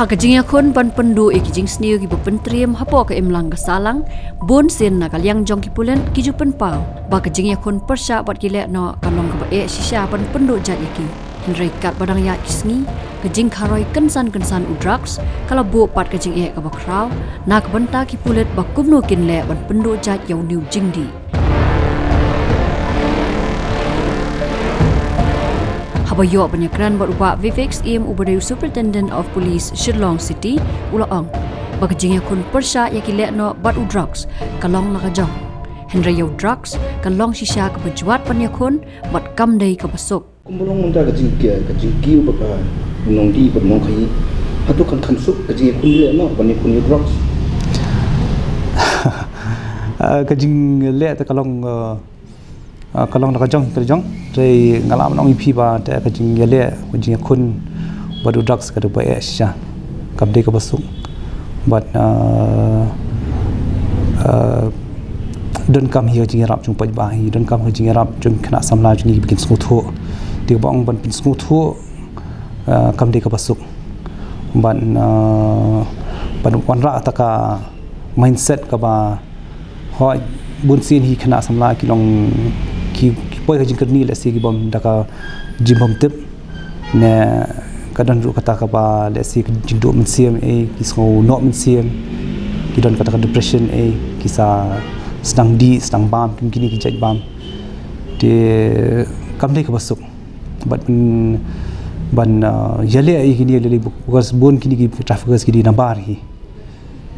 Hak jingïakhun ban pendu jing sniu ki pentriam hapo ke emlang ke salang bon sen na kalyang jong ki pulen ki jupen pau ba ke jingïakhun pyrshah bat ki lehnoh kalong ke shisha ban pendu jat yaki henry kat badang ya kisngi ke jing kharoi kensan udrugs kala bu pat ke jing ka bakrau na ke benta ki pulet ba kumno kin le ban pendu jat yau niu jingdi Habayo penyekran berupa Vivek im ubadayu Superintendent of Police Shillong City ulaong bagi jingïakhun pyrshah yaki lehnoh bat drugs kalong nakajong Henry yau drugs kalong shisha ke Jwat penyekun bat kamdai ke besok kumbulong munda ke jingki baka nong di bernong kai hatu kan suk ke jingïakhun lehnoh penyekun drugs ke jingïaleh te kalong nakajong dari ngalam nong ipi ba te ke jingïaleh jingïakhun badu drugs ke ba sha kabde ke basuk but don kam hi jingïarap chung paj ba hi don kam hi jingïarap chung khna samla chung bikin smutho ti bang ban pin smutho kabde ke basuk ban wanra taka mindset ka ba ho bunsin hi khna samla kilong ki poi ka jingkerni le si ki bom daka jimbom tip ne kadan ru kata ka ba le si jingdo mensiam ki so no mensiam ki don kata depression ki sa sedang bam kini ki jaj bam de kamde ka basuk ban yale kini le bukas bon kini ki traffickers ki di nabar hi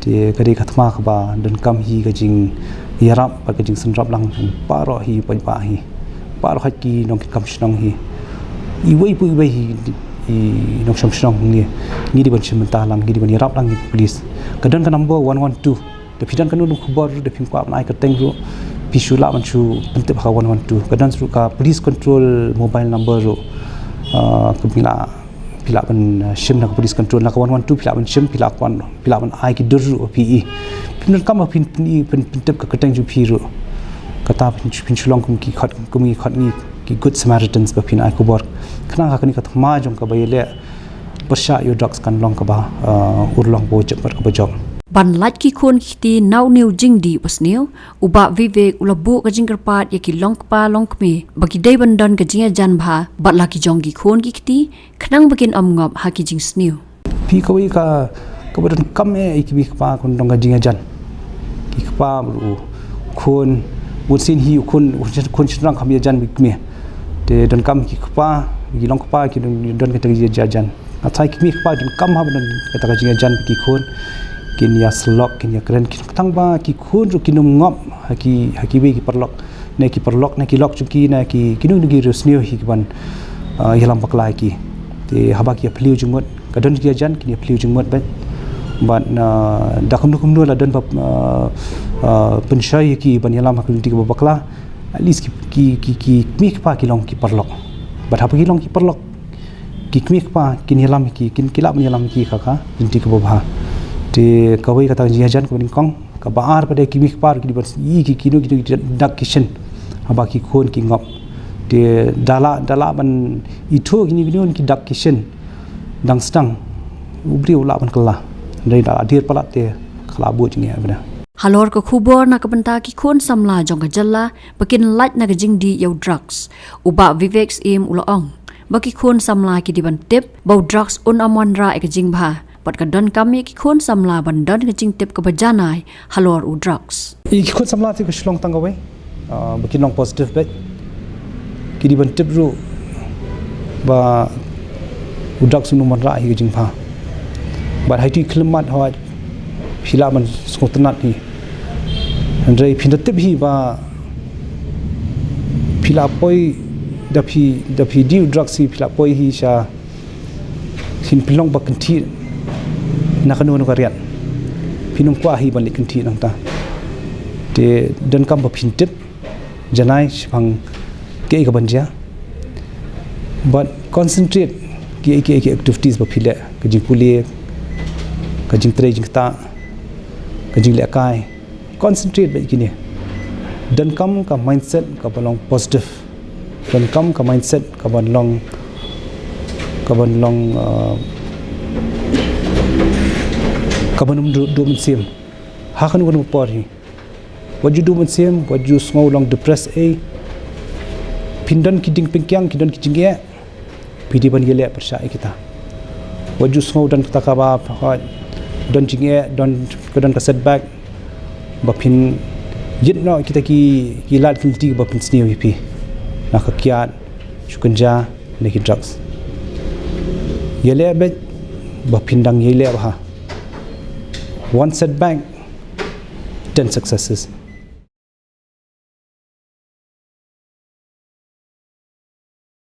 de kade khatma ka ba don kam hi ka jing yarap ba ka jing senrap lang paro hi pa hi paro khat ki nong ki kam shnong hi I wei hi nong sham shnong ni di ban chimta lang di ban yarap lang ni police kadon ka number 112 de pidan kan nu khabar de pim kwa nai ka teng ru pisula man chu pente ba 112 kadon su ka police control mobile number ru pila ban shim na police control na ka 112 pila ban shim pila ban ai ki dur ru pe pin kam pin tep ka kateng ju phiru kata pin chulong kum ki khat ni ki good samaritans ba pin ai ko bor khna ka kani ka thma jong ka bayele pyrshah yo drugs kan long ka ba urlong bo chapar ka ba jong ban lat ki khon ki nau new jingdi pasniu uba Vivek ulabu ka jingkerpat yaki longpa longkme bagi dai bandan ka jinga jan bha bat laki jong ki khon ki kiti khnang bakin amngop ha ki jing sniu pi ka wi ka badan kam ki bi pa kon dong ka jinga jan ki pa ru khon bunsin hi khon chrang kham ya jan bikme te don kam ki pa ki long pa ki don ka tagi jan athai ki mi pa don kam ha ban ka tagi jinga jan ki khon kin ya slok kin ya kren ki tang ba ki khon ru kinum ngop haki be ki perlok ne ki lok chuki na ki kinung gi rusnio hi ban yalam baklai ki te haba ki phliu jumot ka don ki jan ki phliu jumot ban dakum nu la don pensyai ki ban yalam hakul ti bakla at least ki mi pa ki long ki perlok bat haba ki long ki perlok ki mi pa kin yalam ki kin kilap yalam ki kha ti ko ba te kawai kata jiajan ko kong ka baar pada ki mi par ki bas i ki kinu ki dak kitchen haba ki khon ki ngop te dala ban itho ki dak kitchen dang stang ubri ula ban kala dai da adir palat te khala bu jingi abna halor ko khubor na ka benta ki khon samla jong ka jalla bakin lat na ka jingdi yau drugs uba Vivek im ulaong baki khon samla ki di ban tip bau drugs un amwan ra ka jing bha pat ka don kami ki khon samla ban don ka jing tip ka bajanai halor u drugs I ki khon samla ti ko shlong tang away bakin long positive bet ki di ban tip ru ba u drugs nu man ra hi jing pha bat hai ti khlemat hawa phila man skotnat hi andrei phinda tip hi ba phila poi da phi di drugs hi phila poi hi sha hin pilong ba kanti nakanu no karian pinum kwa hi ban likanti nang ta te dan kam ba phin tip janai phang ke ka banja but concentrate ki activities ba phile ka jing puli ka jing tre jing ta ka jing le kai concentrate ba kini dan kam ka mindset ka balong positive dan kam ka mindset ka balong kabanum do mensim hakan wanu pori waju do mensim waju small long depress a pindan kiding pengkyang kidon kijingye pidi ban yele persha kita waju small dan kita kaba don jingye don kedon ka setback bapin yitno kita ki lat kilti bapin sniu hipi nakakiat shukunja neki drugs yele bet bapindang yele bah one setback 10 successes